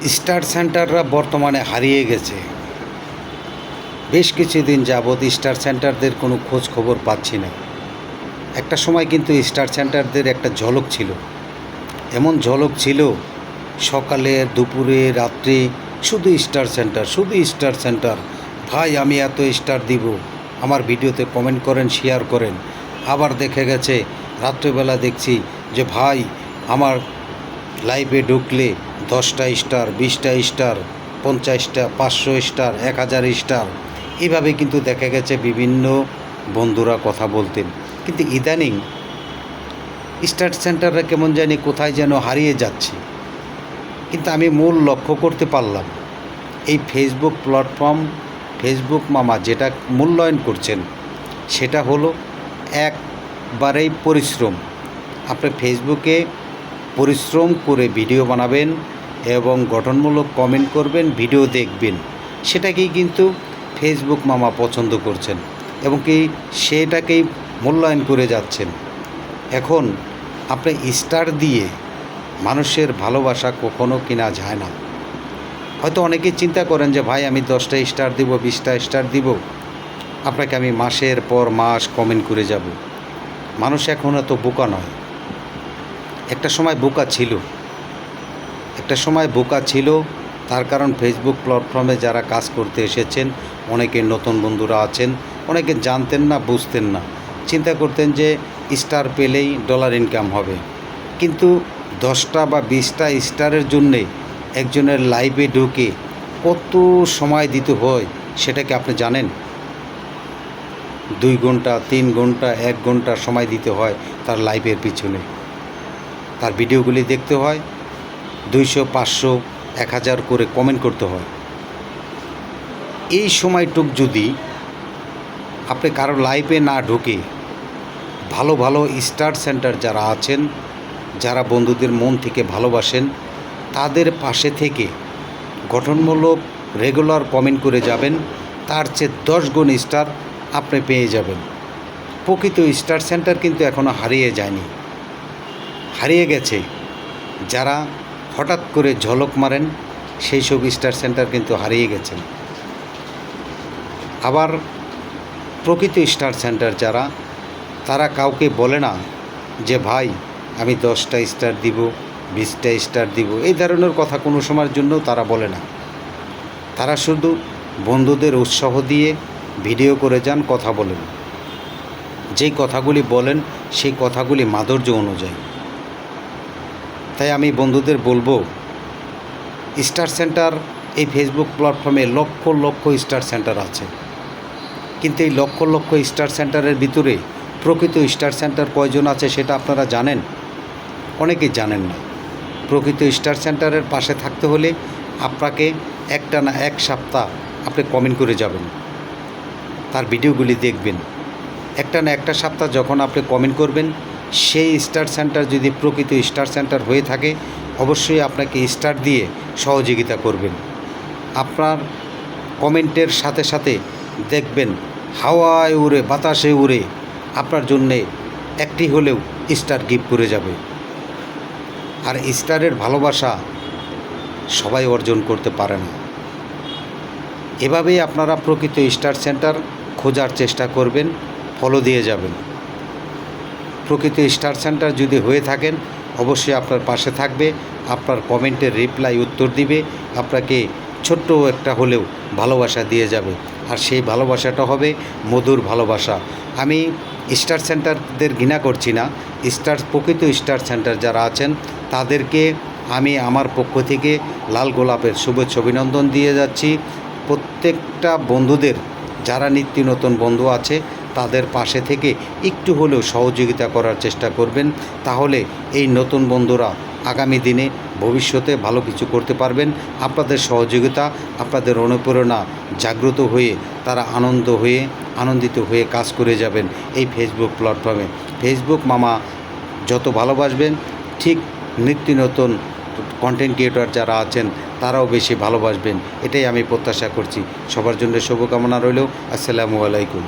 Star সেন্টাররা বর্তমানে হারিয়ে গেছে। বেশ কিছুদিন যাবৎ স্টার সেন্টারদের কোনো খোঁজ খবর পাচ্ছি না। একটা সময় কিন্তু স্টার সেন্টারদের একটা ঝলক ছিল, এমন ঝলক ছিল সকালে দুপুরে রাত্রে শুধু স্টার সেন্টার, শুধু স্টার সেন্টার। ভাই আমি এত স্টার দিব, আমার ভিডিওতে কমেন্ট করেন, শেয়ার করেন। আবার দেখা গেছে রাত্রেবেলা দেখছি যে ভাই আমার লাইভে ঢুকলে 10টা স্টার, 20টা স্টার, 50টা, 500 স্টার, 1000 স্টার, এভাবে কিন্তু দেখা গেছে বিভিন্ন বন্ধুরা কথা বলতেন। কিন্তু ইদানিং স্টার সেন্টাররা কেমন জানি কোথায় যেন হারিয়ে যাচ্ছে। কিন্তু আমি মূল লক্ষ্য করতে পারলাম এই ফেসবুক প্ল্যাটফর্ম, ফেসবুক মামা যেটা মূল্যায়ন করছেন সেটা হলো একবারেই পরিশ্রম। আপনি ফেসবুকে পরিশ্রম করে ভিডিও বানাবেন এবং গঠনমূলক কমেন্ট করবেন, ভিডিও দেখবেন, সেটাকেই কিন্তু ফেসবুক মামা পছন্দ করছেন এবং কি সেটাকেই মূল্যায়ন করে যাচ্ছেন। এখন আপনি স্টার দিয়ে মানুষের ভালোবাসা কখনো কেনা যায় না। হয়তো অনেকেই চিন্তা করেন যে ভাই আমি 10টা স্টার দিব, 20টা স্টার দিব, আপনাকে আমি মাসের পর মাস কমেন্ট করে যাব। মানুষ এখন এত বোকা নয়। একটা সময় বোকা ছিল, তার কারণ ফেসবুক প্ল্যাটফর্মে যারা কাজ করতে এসেছেন অনেকে নতুন বন্ধুরা আছেন, অনেকে জানতেন না, বুঝতেন না, চিন্তা করতেন যে স্টার পেলেই ডলার ইনকাম হবে। কিন্তু 10টা বা 20টা স্টারের জন্যে একজনের লাইভে ঢুকে কত সময় দিতে হয় সেটা কি আপনি জানেন? 2 ঘন্টা, 3 ঘন্টা, 1 ঘন্টা সময় দিতে হয় তার লাইভের পিছনে। তার ভিডিওগুলি দেখতে হয়, 200, 500, 1000 করে কমেন্ট করতে হয়। এই সময়টুক যদি আপনি কারো লাইভে না ঢুকে ভালো ভালো স্টার সেন্টার যারা আছেন, যারা বন্ধুদের মন থেকে ভালোবাসেন, তাদের পাশে থেকে গঠনমূলক রেগুলার কমেন্ট করে যাবেন, তার চেয়ে 10 গুণ স্টার আপনি পেয়ে যাবেন। প্রকৃত স্টার সেন্টার কিন্তু এখনও হারিয়ে যায়নি, হারিয়ে গেছে। যারা হঠাৎ করে ঝলক মারেন সেই সব স্টার সেন্টার কিন্তু হারিয়ে গেছেন। আবার প্রকৃত স্টার সেন্টার যারা, তারা কাউকে বলে না যে ভাই আমি 10টা স্টার দিব, 20টা স্টার দিব, এই ধরনের কথা কোনো সময়ের জন্য তারা বলে না। তারা শুধু বন্ধুদের উৎসাহ দিয়ে ভিডিও করে যান, কথা বলেন। যেই কথাগুলি বলেন সেই কথাগুলি মাধুর্য অনুযায়ী। তাই আমি বন্ধুদের বলবো, স্টার সেন্টার এই ফেসবুক প্ল্যাটফর্মে লক্ষ লক্ষ স্টার সেন্টার আছে, কিন্তু এই লক্ষ লক্ষ স্টার সেন্টারের ভিতরে প্রকৃত স্টার সেন্টার কয়জন আছে সেটা আপনারা জানেন? অনেকেই জানেন না। প্রকৃত স্টার সেন্টারের পাশে থাকতে হলে আপনাকে একটা না এক সপ্তাহ আপনি কমেন্ট করে যাবেন, তার ভিডিওগুলি দেখবেন। একটা না একটা সপ্তাহ যখন আপনি কমেন্ট করবেন, সেই স্টার সেন্টার যদি প্রকৃত স্টার সেন্টার হয়ে থাকে অবশ্যই আপনাকে স্টার দিয়ে সহযোগিতা করবেন। আপনার কমেন্টের সাথে সাথে দেখবেন হাওয়ায় উড়ে, বাতাসে উড়ে আপনার জন্যে একটি হলেও স্টার গিফট করে যাবে। আর স্টারের ভালোবাসা সবাই অর্জন করতে পারে না। এভাবেই আপনারা প্রকৃত স্টার সেন্টার খোঁজার চেষ্টা করবেন, ফলো দিয়ে যাবেন। প্রকৃত স্টার সেন্টার যদি হয়ে থাকেন অবশ্যই আপনার পাশে থাকবে, আপনার কমেন্টের রিপ্লাই উত্তর দিবে, আপনাকে ছোট্ট একটা হলেও ভালোবাসা দিয়ে যাবে। আর সেই ভালোবাসাটা হবে মধুর ভালোবাসা। আমি স্টার সেন্টারদের ঘৃণা করছি না, প্রকৃত স্টার সেন্টার যারা আছেন তাদেরকে আমি আমার পক্ষ থেকে লাল গোলাপের শুভেচ্ছা অভিনন্দন দিয়ে যাচ্ছি। প্রত্যেকটা বন্ধুদের, যারা নিত্য নতুন বন্ধু আছে তাদের পাশে থেকে একটু হলেও সহযোগিতা করার চেষ্টা করবেন, তাহলে এই নতুন বন্ধুরা আগামী দিনে ভবিষ্যতে ভালো কিছু করতে পারবেন। আপনাদের সহযোগিতা, আপনাদের অনুপ্রেরণা জাগ্রত হয়ে তারা আনন্দিত হয়ে কাজ করে যাবেন এই ফেসবুক প্ল্যাটফর্মে। ফেসবুক মামা যত ভালোবাসবেন, ঠিক নিত্য নতুন কন্টেন্ট ক্রিয়েটর যারা আছেন তারাও বেশি ভালোবাসবেন, এটাই আমি প্রত্যাশা করছি। সবার জন্য শুভকামনা রইল। আসসালামু আলাইকুম।